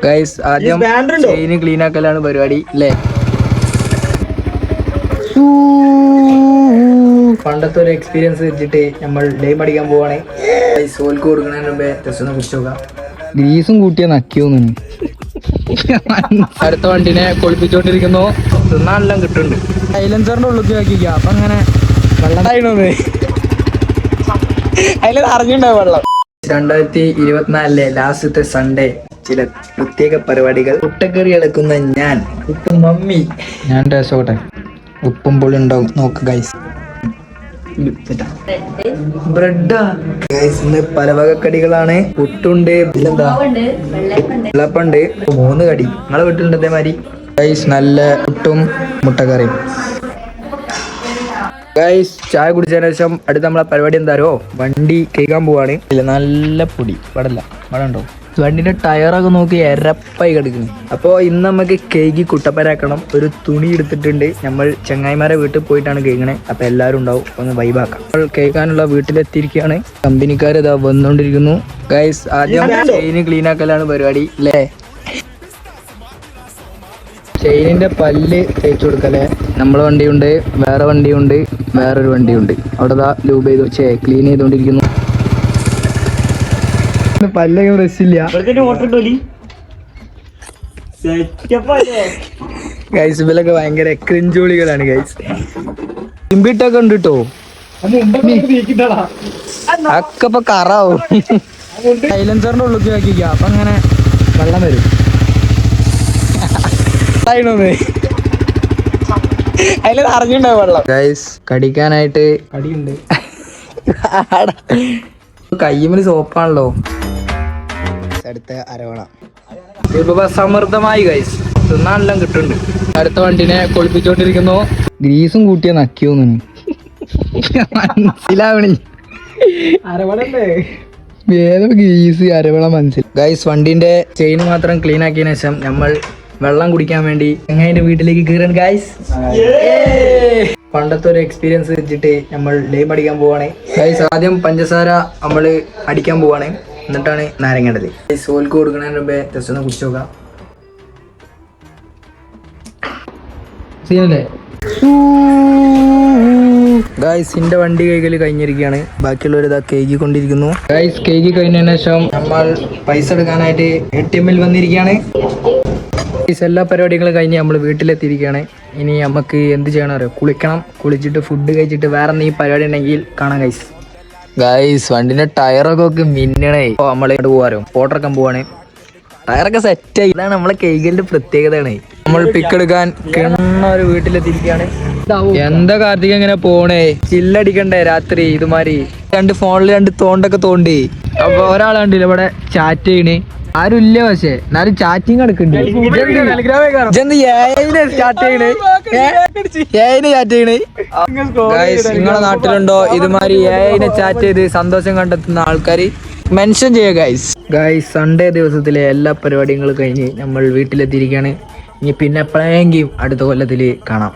Guys ആദ്യം ചെയിന് clean ആക്കലാണ് പരിപാടി അല്ലേ? പണ്ടത്തെ ഒരു എക്സ്പീരിയൻസ് വെച്ചിട്ട് നമ്മൾ ഡേ പഠിക്കാൻ പോവാണ്. സോൽക്ക് കൊടുക്കുന്നതിന് മുമ്പേ ജസ്റ്റ് ഒന്ന് കുറിച്ച് നോക്കാം. ഗ്രീസും കൂട്ടിയ നക്കിയോന്നു. അടുത്ത വണ്ടിനെ കൊളിപ്പിച്ചോണ്ടിരിക്കുന്നു. തിന്നാനെല്ലാം കിട്ടുന്നുണ്ട്. സൈലൻസറിന്റെ ഉള്ളിൽ ആക്കിക്ക. അപ്പൊ അങ്ങനെ വെള്ളം അതിൽ അറിഞ്ഞിട്ടുണ്ടാവും വെള്ളം. 2024 ലാസ്റ്റത്തെ സൺഡേ ചില പ്രത്യേക പരിപാടികൾ. മുട്ടക്കറി ഇളക്കുന്ന ഞാൻ, ഉപ്പും മമ്മി. ഞാൻ ടേസ്റ്റോട്ടെ. ഉപ്പും പൊളി ഉണ്ടാവും നോക്ക് ഗൈസ്. ബ്രെഡാ ഗൈസ്. ഇന്ന് പല വക കടികളാണ്. പുട്ടുണ്ട്, പിന്നെന്താ വെള്ളപ്പുണ്ട്. 3 കടി. നിങ്ങളെ വീട്ടിലുണ്ട് അതേമാതിരി ഗൈസ്. നല്ല പുട്ടും മുട്ടക്കറിയും. ഗൈസ് ചായ കുടിച്ചതിന് ശേഷം അടുത്ത നമ്മളെ പരിപാടി എന്താരോ, വണ്ടി കേൾക്കാൻ പോവാണ്. ഇല്ല നല്ല പൊടി വടല്ല വട ഉണ്ടോ? വണ്ടിന്റെ ടയറൊക്കെ നോക്കി എരപ്പായി കിടക്കുന്നു. അപ്പോൾ ഇന്ന് നമുക്ക് കേക്ക് കുട്ടപ്പരാക്കണം. ഒരു തുണി എടുത്തിട്ടുണ്ട്. നമ്മൾ ചങ്ങായിമാരെ വീട്ടിൽ പോയിട്ടാണ് കേൾക്കണേ. അപ്പോൾ എല്ലാവരും ഉണ്ടാവും, ഒന്ന് വൈബാക്കാം. നമ്മൾ കേൾക്കാനുള്ള വീട്ടിലെത്തിയിരിക്കുകയാണ്. കമ്പനിക്കാർ ഇതാ വന്നുകൊണ്ടിരിക്കുന്നു. ഗൈസ് ആദ്യം ചെയിന് ക്ലീൻ ആക്കലാണ് പരിപാടി അല്ലേ? ചെയിനിന്റെ പല്ല് തേച്ചു കൊടുക്കല്ലേ. നമ്മളെ വണ്ടിയുണ്ട്, വേറെ വണ്ടിയുണ്ട്, വേറൊരു വണ്ടിയുണ്ട്. അവിടെ ലൂബ് ചെയ്ത് ക്ലീൻ ചെയ്തോണ്ടിരിക്കുന്നു. പല്ലൊക്കെ പ്രശ്നമില്ല ഗൈസ്. ഇവലൊക്കെ ഭയങ്കര ക്രിഞ്ചോളികളാണ് ഗൈസ്. ഇമ്പിട്ടൊക്കെ ഉണ്ട് കേട്ടോ. ഒക്കെ ഇപ്പൊ കറാവും. സൈലൻസറിന്റെ ഉള്ളിൽ ആക്കിക്ക. അപ്പൊ അങ്ങനെ വെള്ളം വരും. അതിൽ അറിഞ്ഞിട്ടുണ്ടാവും വെള്ളം. ഗൈസ് കടിക്കാനായിട്ട് കടിയുണ്ട്. കയ്യുമ്മല് സോപ്പാണല്ലോ. അടുത്ത അരവണ സമൃദ്ധമായി ഗൈസ്. തിന്നാനെല്ലാം കിട്ടുന്നുണ്ട്. അടുത്ത വണ്ടിനെ കൊളിപ്പിച്ചോണ്ടിരിക്കുന്നു. ഗ്രീസും കൂട്ടിയ നക്കിയോന്നു മനസ്സിലാവണി. അരവണല്ലേ വേറെ ഗ്രീസ് അരവണ മനസ്സിൽ. ഗൈസ് വണ്ടിന്റെ ചെയിൻ മാത്രം ക്ലീൻ ആക്കിയതിനു ശേഷം നമ്മൾ വെള്ളം കുടിക്കാൻ വേണ്ടി എങ്ങനെ വീട്ടിലേക്ക് കയറാൻ ഗൈസ്. പണ്ടത്തെ ഒരു എക്സ്പീരിയൻസ് വെച്ചിട്ട് നമ്മൾ ഡേ പഠിക്കാൻ പോവാണ് ഗൈസ്. ആദ്യം പഞ്ചസാര നമ്മൾ അടിക്കാൻ പോവാണ്, എന്നിട്ടാണ് നാരങ്ങേണ്ടത്. സോൽക്ക് കൊടുക്കുന്നതിന് മുമ്പേ ജസ്റ്റ് ഒന്ന് കുടിച്ചു നോക്കാം. സീനല്ലേ ഗൈസ്? എന്റെ വണ്ടി കൈകളിൽ കഴിഞ്ഞിരിക്കുകയാണ്. ബാക്കിയുള്ളവർ ഇതാ കേക്ക് കൊണ്ടിരിക്കുന്നു. ഗൈസ് കേക്ക് കഴിഞ്ഞതിന് ശേഷം നമ്മൾ പൈസ എടുക്കാനായിട്ട് ATM വന്നിരിക്കുകയാണ്. എല്ലാ പരിപാടികളും കഴിഞ്ഞ് നമ്മൾ വീട്ടിലെത്തിയിരിക്കുകയാണ്. ഇനി നമുക്ക് എന്ത് ചെയ്യണം അറിയോ? കുളിക്കണം. കുളിച്ചിട്ട് ഫുഡ് കഴിച്ചിട്ട് വേറെ എന്തെങ്കിലും പരിപാടി ഉണ്ടെങ്കിൽ കാണാം ഗൈസ്. ഗൈസ് വണ്ടിന്റെ ടയറൊക്കെ മിന്നണേ. നമ്മൾ ഇങ്ങോട്ട് പോകാറോ ഫോട്ടോക്കാൻ പോവാണ്. ടയറൊക്കെ സെറ്റായി. ഇതാണ് നമ്മളെ കേക്കിന്റെ പ്രത്യേകതയാണ്. നമ്മൾ പിക്ക് എടുക്കാൻ കിണ്ണ ഒരു വീട്ടിലെത്തിയിരിക്കുകയാണ്. എന്താ കാർത്തിക ഇങ്ങനെ പോണേ? ചില്ലടിക്കണ്ടേ രാത്രി ഇതുമാതിരി? ഫോണിൽ 2 തോണ്ടൊക്കെ തോണ്ടി. അപ്പൊ ഒരാളുണ്ടല്ലോ ഇവിടെ ചാറ്റ് ചെയ്യണേ. ആരും ഇല്ല, പക്ഷേ എന്നാലും ചാറ്റിങ് നടക്കുന്നുണ്ട്. നിങ്ങളെ നാട്ടിലുണ്ടോ ഇതുമാതിരി AI-നെ ചാറ്റ് ചെയ്ത് സന്തോഷം കണ്ടെത്തുന്ന ആൾക്കാർ? മെൻഷൻ ചെയ്യുക ഗൈസ്. ഗൈസ് സൺഡേ ദിവസത്തിലെ എല്ലാ പരിപാടികളും കഴിഞ്ഞ് നമ്മൾ വീട്ടിലെത്തിയിരിക്കുകയാണ്. ഇനി പിന്നെ എപ്പോഴെങ്കിലും അടുത്ത കൊല്ലത്തിൽ കാണാം.